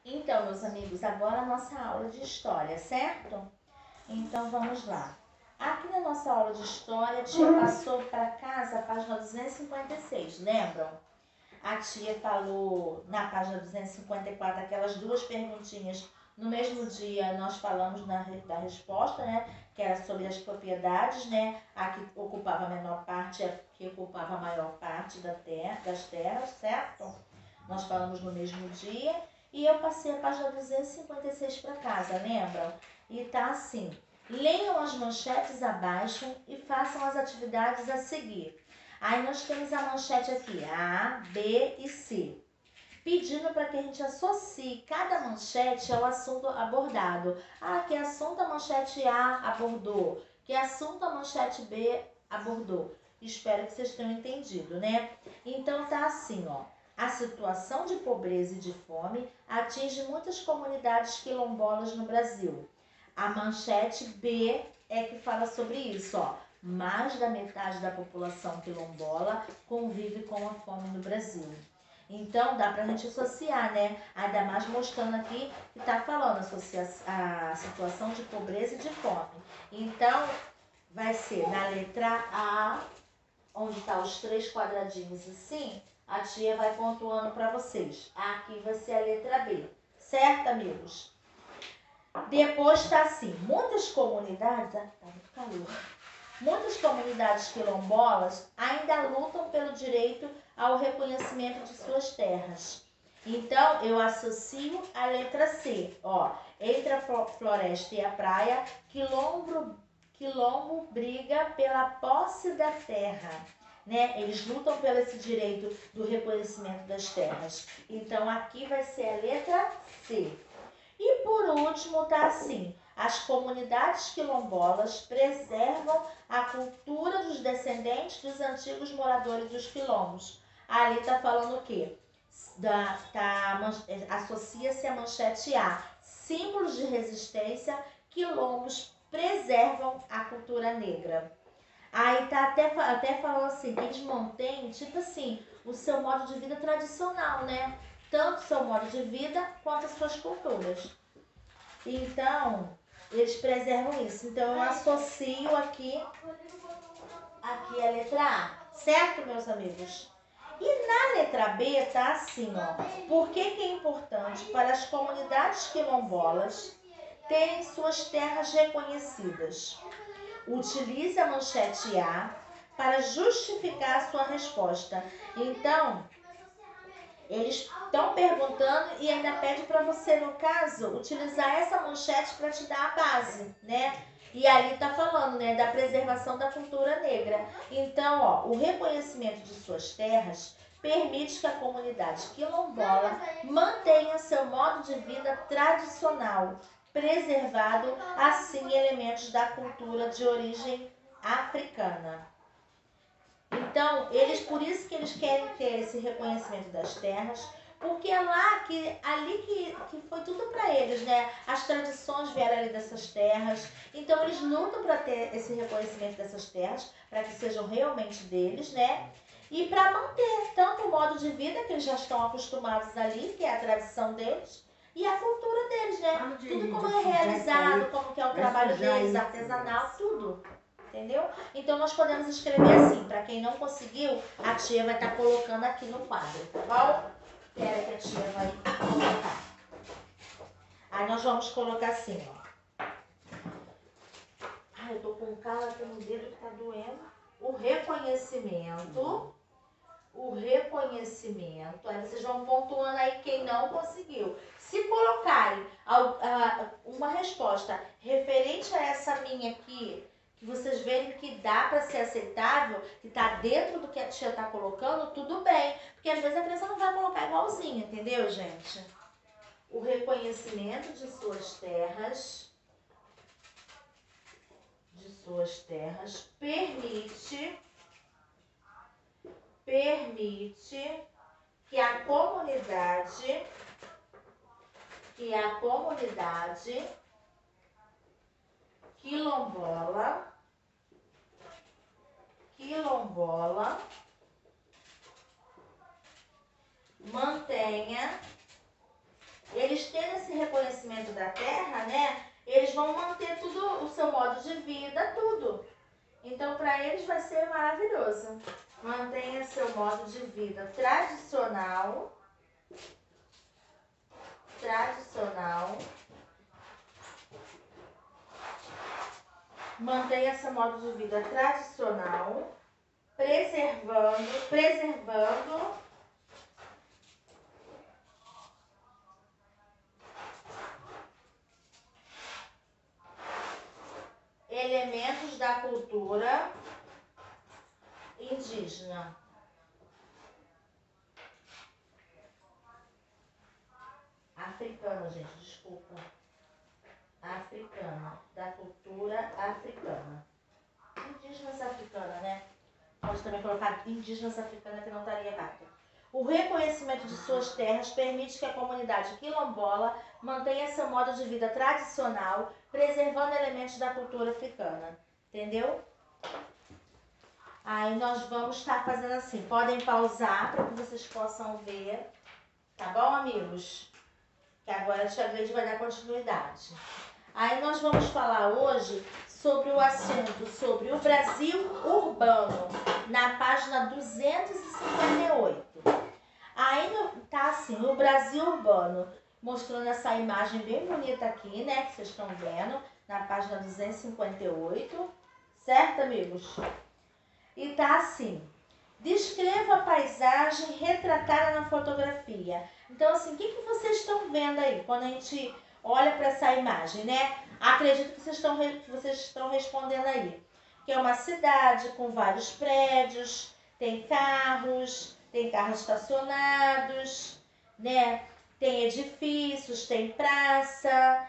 Então, meus amigos, agora a nossa aula de história, certo? Então, vamos lá. Aqui na nossa aula de história, a tia passou para casa a página 256, lembram? A tia falou na página 254 aquelas duas perguntinhas. No mesmo dia, nós falamos da resposta, né? Que era sobre as propriedades, né? A que ocupava a menor parte, a que ocupava a maior parte das terras, certo? Nós falamos no mesmo dia. E eu passei a página 256 para casa, lembram? E tá assim: leiam as manchetes abaixo e façam as atividades a seguir. Aí nós temos a manchete aqui, A, B e C, pedindo para que a gente associe cada manchete ao assunto abordado. Ah, que assunto a manchete A abordou? Que assunto a manchete B abordou? Espero que vocês tenham entendido, né? Então tá assim, ó. A situação de pobreza e de fome atinge muitas comunidades quilombolas no Brasil. A manchete B é que fala sobre isso, ó. Mais da metade da população quilombola convive com a fome no Brasil. Então dá pra gente associar, né? Ainda mais mostrando aqui que tá falando a situação de pobreza e de fome. Então vai ser na letra A, onde tá os três quadradinhos assim, a tia vai pontuando para vocês. Aqui vai ser a letra B. Certo, amigos? Depois tá assim, muitas comunidades, tá muito calor. Muitas comunidades quilombolas ainda lutam pelo direito ao reconhecimento de suas terras. Então, eu associo a letra C, ó, entre a floresta e a praia, quilombo briga pela posse da terra, né? Eles lutam pelo esse direito do reconhecimento das terras. Então, aqui vai ser a letra C. E por último, tá assim: as comunidades quilombolas preservam a cultura dos descendentes dos antigos moradores dos quilombos. Ali tá falando o quê? Associa-se a manchete A. Símbolos de resistência, quilombos preservam a cultura negra. Aí tá até falando assim, que eles mantêm, tipo assim, o seu modo de vida tradicional, né? Tanto o seu modo de vida quanto as suas culturas. Então, eles preservam isso. Então, eu associo aqui a letra A. Certo, meus amigos? E na letra B tá assim, ó. Por que é importante para as comunidades quilombolas terem suas terras reconhecidas? Utilize a manchete A para justificar a sua resposta. Então, eles estão perguntando e ainda pede para você, no caso, utilizar essa manchete para te dar a base, né? E ali tá falando, né, da preservação da cultura negra. Então, ó, o reconhecimento de suas terras permite que a comunidade quilombola mantenha seu modo de vida tradicional, preservado assim elementos da cultura de origem africana. Então, por isso que eles querem ter esse reconhecimento das terras, porque é ali que foi tudo para eles, né? As tradições vieram ali dessas terras. Então, eles lutam para ter esse reconhecimento dessas terras, para que sejam realmente deles, né? E para manter tanto o modo de vida que eles já estão acostumados ali, que é a tradição deles, e a cultura deles, né? Tudo como é realizado, como que é o trabalho deles, artesanal, tudo. Entendeu? Então nós podemos escrever assim, para quem não conseguiu, a tia vai estar colocando aqui no quadro, tá bom? Espera que a tia vai colocar. Aí nós vamos colocar assim, ó. Ai, eu tô com um calo aqui no dedo que tá doendo. O reconhecimento. Aí vocês vão pontuando aí quem não conseguiu. Se colocarem uma resposta referente a essa minha aqui, que vocês verem que dá para ser aceitável, que tá dentro do que a tia tá colocando, tudo bem. Porque às vezes a criança não vai colocar igualzinho, entendeu, gente? O reconhecimento de suas terras permite que a comunidade quilombola mantenha. Eles têm reconhecimento da terra, né? Eles vão manter tudo, o seu modo de vida, tudo. Então, para eles vai ser maravilhoso. Mantenha seu modo de vida tradicional. Mantenha seu modo de vida tradicional, preservando elementos da cultura indígena. Africana, gente, desculpa. Africana, da cultura africana. Indígenas africana, né? Pode também colocar indígenas africana, que não estaria errado. O reconhecimento de suas terras permite que a comunidade quilombola mantenha seu modo de vida tradicional, preservando elementos da cultura africana. Entendeu? Aí nós vamos estar fazendo assim. Podem pausar para que vocês possam ver. Tá bom, amigos? Que agora a tia Gleide vai dar continuidade. Aí nós vamos falar hoje sobre o assunto, sobre o Brasil urbano, na página 258. Aí tá assim, o Brasil urbano, mostrando essa imagem bem bonita aqui, né, que vocês estão vendo, na página 258, certo, amigos? E tá assim, descreva a paisagem retratada na fotografia. Então, assim, o que vocês estão vendo aí, quando a gente olha para essa imagem, né? Acredito que vocês estão respondendo aí. Que é uma cidade com vários prédios, tem carros estacionados, né? Tem edifícios, tem praça,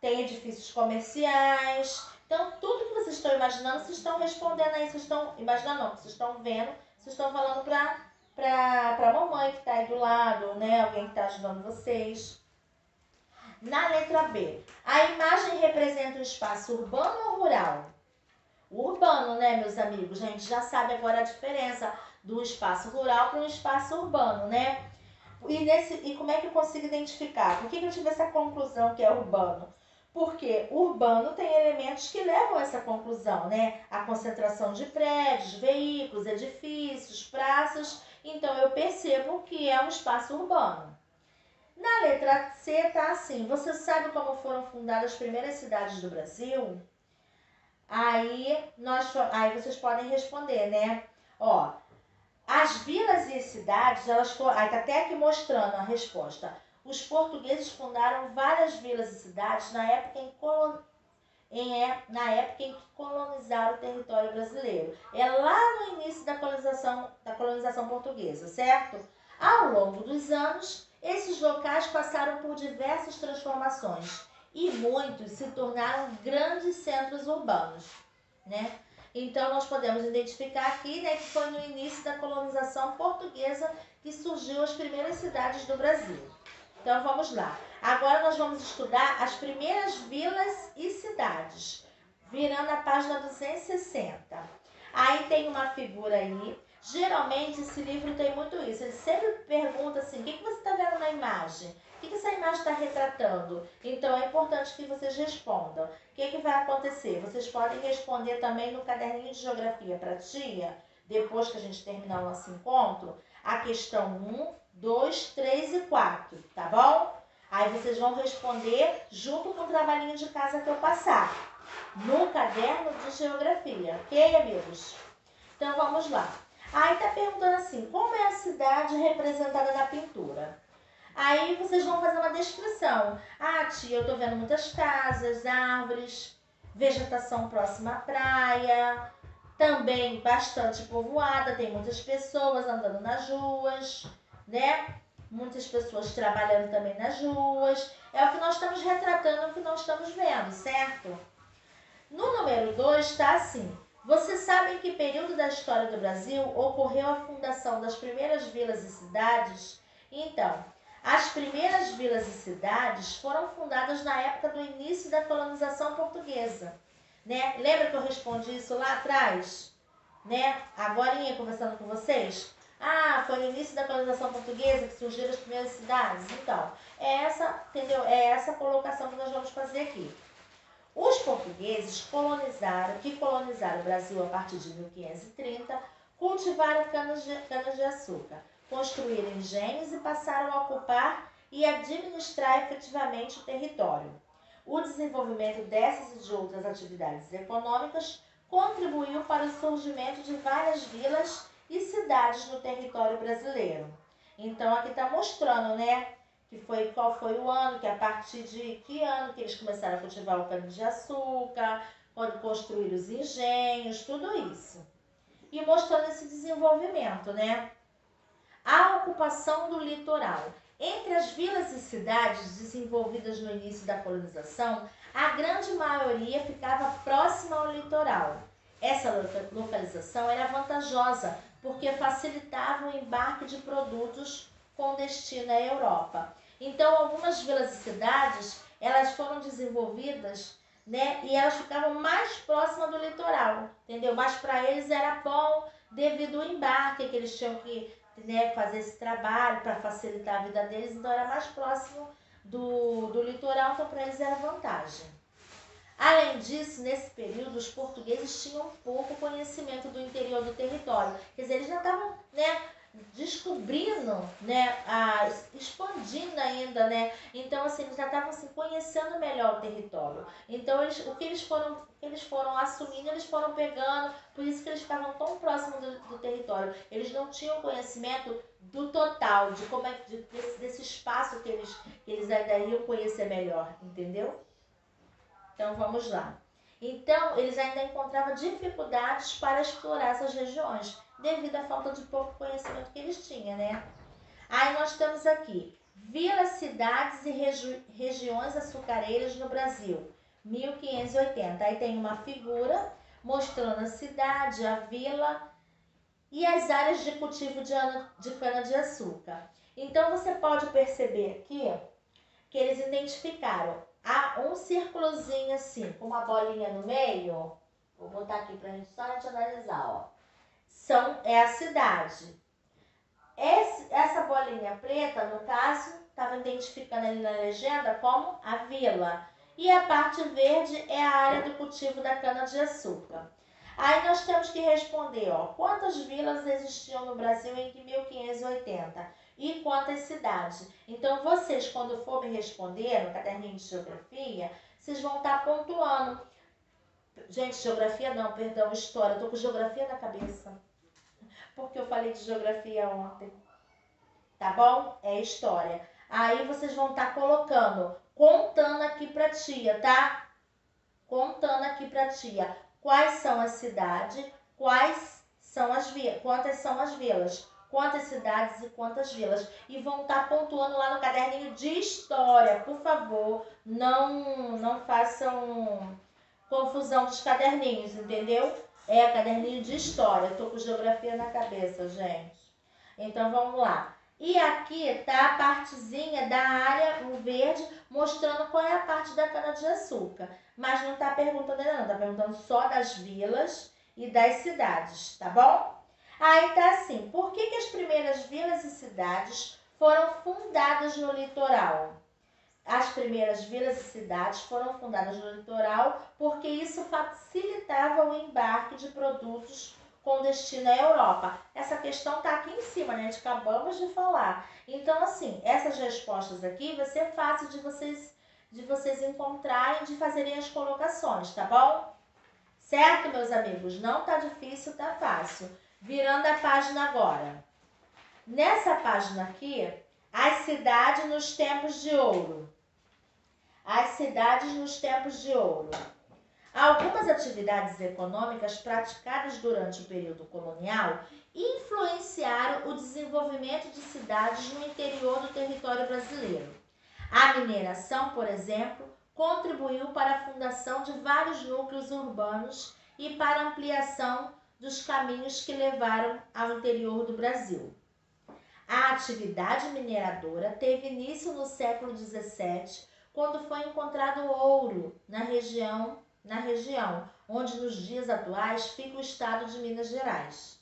tem edifícios comerciais. Então, tudo que vocês estão imaginando, vocês estão respondendo aí. Vocês estão imaginando, não, vocês estão vendo, vocês estão falando pra mamãe que está aí do lado, né? Alguém que está ajudando vocês. Na letra B, a imagem representa o espaço urbano ou rural? Urbano, né, meus amigos? A gente já sabe agora a diferença do espaço rural para o espaço urbano, né? E como é que eu consigo identificar? Por que eu tive essa conclusão que é urbano? Porque urbano tem elementos que levam a essa conclusão, né? A concentração de prédios, veículos, edifícios, praças. Então, eu percebo que é um espaço urbano. Na letra C tá assim, você sabe como foram fundadas as primeiras cidades do Brasil? Aí vocês podem responder, né? Ó, as vilas e cidades, elas foram, aí tá até aqui mostrando a resposta. Os portugueses fundaram várias vilas e cidades na época em que colonizaram o território brasileiro. É lá no início da colonização portuguesa, certo? Ao longo dos anos, esses locais passaram por diversas transformações e muitos se tornaram grandes centros urbanos, né? Então, nós podemos identificar aqui, né, que foi no início da colonização portuguesa que surgiu as primeiras cidades do Brasil. Então, vamos lá. Agora nós vamos estudar as primeiras vilas e cidades, virando a página 260. Aí tem uma figura aí. Geralmente, esse livro tem muito isso. Ele sempre pergunta assim, o que você está vendo na imagem? O que essa imagem está retratando? Então, é importante que vocês respondam. O que vai acontecer? Vocês podem responder também no caderninho de geografia para a tia, depois que a gente terminar o nosso encontro, a questão 1, 2, 3 e 4, tá bom? Aí vocês vão responder junto com o trabalhinho de casa que eu passar, no caderno de geografia, ok, amigos? Então, vamos lá. Aí tá perguntando assim, como é a cidade representada na pintura? Aí vocês vão fazer uma descrição. Ah, tia, eu tô vendo muitas casas, árvores, vegetação próxima à praia, também bastante povoada, tem muitas pessoas andando nas ruas, né? Muitas pessoas trabalhando também nas ruas. É o que nós estamos retratando, é o que nós estamos vendo, certo? No número 2 está assim. Você sabe em que período da história do Brasil ocorreu a fundação das primeiras vilas e cidades? Então, as primeiras vilas e cidades foram fundadas na época do início da colonização portuguesa, né? Lembra que eu respondi isso lá atrás? Né? Agorinha, conversando com vocês? Ah, foi no início da colonização portuguesa que surgiram as primeiras cidades? Então, é essa, entendeu? É essa colocação que nós vamos fazer aqui. Os portugueses que colonizaram o Brasil a partir de 1530, cultivaram cana-de-açúcar, construíram engenhos e passaram a ocupar e administrar efetivamente o território. O desenvolvimento dessas e de outras atividades econômicas contribuiu para o surgimento de várias vilas e cidades no território brasileiro. Então aqui está mostrando, né, qual foi o ano, que a partir de que ano que eles começaram a cultivar o cana-de-açúcar, quando construíram os engenhos, tudo isso. E mostrando esse desenvolvimento, né? A ocupação do litoral. Entre as vilas e cidades desenvolvidas no início da colonização, a grande maioria ficava próxima ao litoral. Essa localização era vantajosa porque facilitava o embarque de produtos com destino à Europa. Então, algumas vilas e cidades, elas foram desenvolvidas, né, e elas ficavam mais próximas do litoral, entendeu? Mas para eles era bom devido ao embarque que eles tinham que, né, fazer esse trabalho para facilitar a vida deles, então era mais próximo do litoral, então para eles era vantagem. Além disso, nesse período, os portugueses tinham pouco conhecimento do interior do território. Quer dizer, eles já estavam, né, descobrindo, né, expandindo ainda, né? Então, assim, eles já estavam assim, conhecendo melhor o território. Então, o que eles foram assumindo, eles foram pegando, por isso que eles estavam tão próximos do território. Eles não tinham conhecimento do total, de como é desse espaço que eles ainda iam conhecer melhor, entendeu? Então vamos lá. Então eles ainda encontravam dificuldades para explorar essas regiões, devido à falta de pouco conhecimento que eles tinham, né? Aí nós temos aqui vilas, cidades e regiões açucareiras no Brasil, 1580. Aí tem uma figura mostrando a cidade, a vila e as áreas de cultivo de cana-de-açúcar. Então você pode perceber aqui que eles identificaram um círculozinho assim, com uma bolinha no meio. Vou botar aqui pra gente só analisar, ó. É a cidade. Essa bolinha preta, no caso, estava identificando ali na legenda como a vila. E a parte verde é a área do cultivo da cana-de-açúcar. Aí nós temos que responder, ó, quantas vilas existiam no Brasil em 1580 e quantas cidades. Então vocês, quando forem responder no caderninho de geografia, vocês vão estar pontuando. Gente, geografia não, perdão, história. Eu tô com geografia na cabeça, porque eu falei de geografia ontem. Tá bom? É história. Aí vocês vão estar colocando, contando aqui pra tia, tá? Contando aqui pra tia quais são as cidades, quais são as vilas, quantas são as vilas, quantas cidades e quantas vilas. E vão estar pontuando lá no caderninho de história. Por favor, não façam confusão dos caderninhos, entendeu? É caderninho de história. Eu tô com geografia na cabeça, gente. Então vamos lá. E aqui tá a partezinha da área, o verde, mostrando qual é a parte da cana-de-açúcar. Mas não tá perguntando ainda não, tá perguntando só das vilas e das cidades, tá bom? Aí tá assim, por que as primeiras vilas e cidades foram fundadas no litoral? As primeiras vilas e cidades foram fundadas no litoral porque isso facilitava o embarque de produtos com destino à Europa. Essa questão está aqui em cima, né? A gente acabamos de falar. Então, assim, essas respostas aqui vai ser fácil de vocês encontrarem, de fazerem as colocações, tá bom? Certo, meus amigos? Não tá difícil, tá fácil. Virando a página agora. Nessa página aqui, as cidades nos tempos de ouro. As cidades nos tempos de ouro. Algumas atividades econômicas praticadas durante o período colonial influenciaram o desenvolvimento de cidades no interior do território brasileiro. A mineração, por exemplo, contribuiu para a fundação de vários núcleos urbanos e para a ampliação dos caminhos que levaram ao interior do Brasil. A atividade mineradora teve início no século XVII, quando foi encontrado ouro na região onde nos dias atuais fica o estado de Minas Gerais.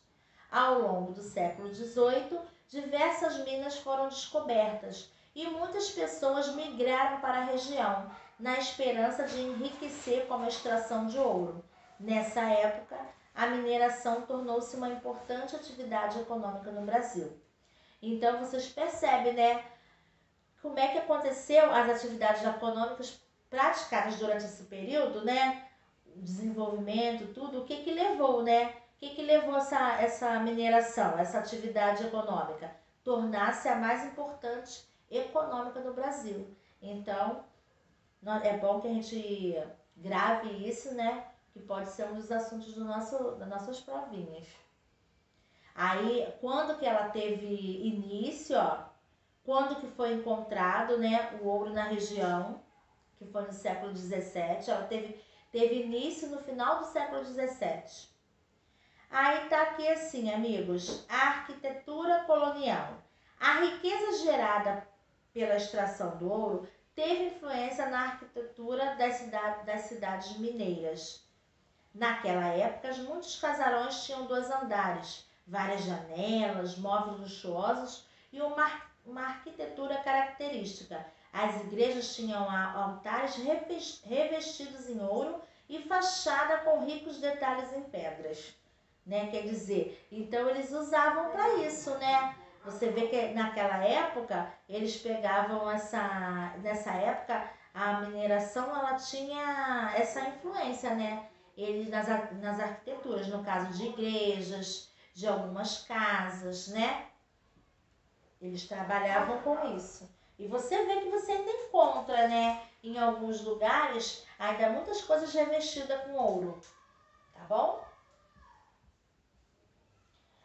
Ao longo do século XVIII, diversas minas foram descobertas e muitas pessoas migraram para a região, na esperança de enriquecer com a extração de ouro. Nessa época, a mineração tornou-se uma importante atividade econômica no Brasil. Então, vocês percebem, né, como é que aconteceu as atividades econômicas praticadas durante esse período, né? O desenvolvimento, tudo, o que levou, né? O que levou essa mineração, essa atividade econômica? Tornar-se a mais importante econômica do Brasil. Então, é bom que a gente grave isso, né? Que pode ser um dos assuntos das nossas provinhas. Aí, quando que ela teve início, ó, quando que foi encontrado, né, o ouro na região, que foi no século XVII, ela teve início no final do século XVII. Aí tá aqui assim, amigos, a arquitetura colonial. A riqueza gerada pela extração do ouro teve influência na arquitetura das cidades mineiras. Naquela época, muitos casarões tinham 2 andares, várias janelas, móveis luxuosos e uma arquitetura característica. As igrejas tinham altares revestidos em ouro e fachada com ricos detalhes em pedras, né? Quer dizer, então eles usavam para isso, né? Você vê que naquela época eles pegavam nessa época a mineração, ela tinha essa influência, né? Eles nas arquiteturas, no caso de igrejas, de algumas casas, né? Eles trabalhavam com isso. E você vê que você ainda encontra, né, em alguns lugares, ainda muitas coisas revestidas com ouro. Tá bom?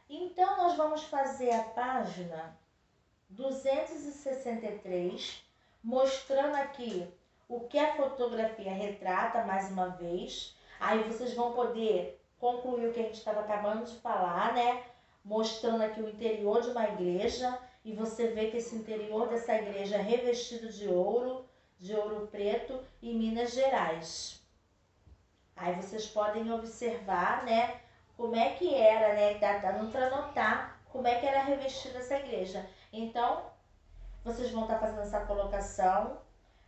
Então, nós vamos fazer a página 263, mostrando aqui o que a fotografia retrata, mais uma vez. Aí vocês vão poder concluir o que a gente estava acabando de falar, né? Mostrando aqui o interior de uma igreja. E você vê que esse interior dessa igreja é revestido de ouro preto, em Minas Gerais. Aí vocês podem observar, né, como é que era, né, dando para notar como é que era revestida essa igreja. Então, vocês vão estar fazendo essa colocação,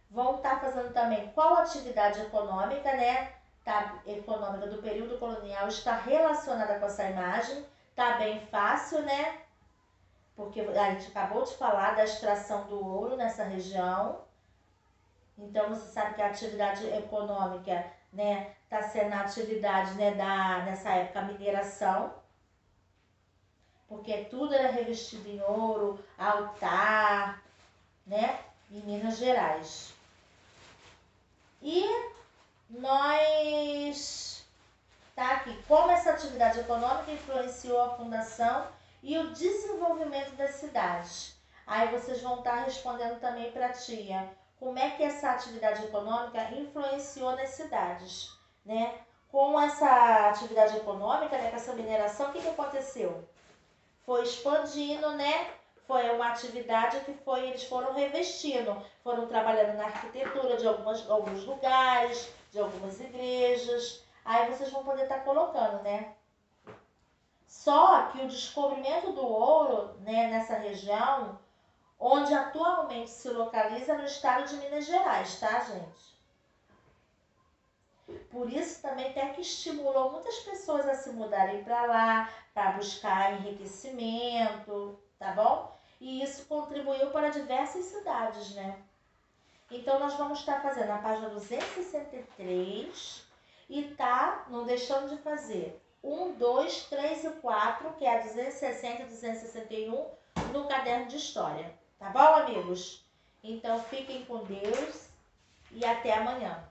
vão estar fazendo também qual atividade econômica, né, econômica do período colonial está relacionada com essa imagem. Tá bem fácil, né? Porque a gente acabou de falar da extração do ouro nessa região. Então, você sabe que a atividade econômica, né, está sendo a atividade, né, nessa época, a mineração. Porque tudo era revestido em ouro, altar, né, em Minas Gerais. E nós... Tá aqui, como essa atividade econômica influenciou a fundação e o desenvolvimento das cidades. Aí vocês vão estar respondendo também para a tia, como é que essa atividade econômica influenciou nas cidades, né? Com essa atividade econômica, né, com essa mineração, o que aconteceu? Foi expandindo, né? Foi uma atividade que eles foram revestindo, foram trabalhando na arquitetura de alguns lugares, de algumas igrejas. Aí vocês vão poder estar colocando, né? Só que o descobrimento do ouro, né, nessa região, onde atualmente se localiza no estado de Minas Gerais, tá, gente? Por isso também até que estimulou muitas pessoas a se mudarem para lá, para buscar enriquecimento, tá bom? E isso contribuiu para diversas cidades, né? Então, nós vamos estar fazendo a página 263 e tá, não deixando de fazer 1, 2, 3 e 4, que é a 260 e 261 no caderno de história. Tá bom, amigos? Então, fiquem com Deus e até amanhã.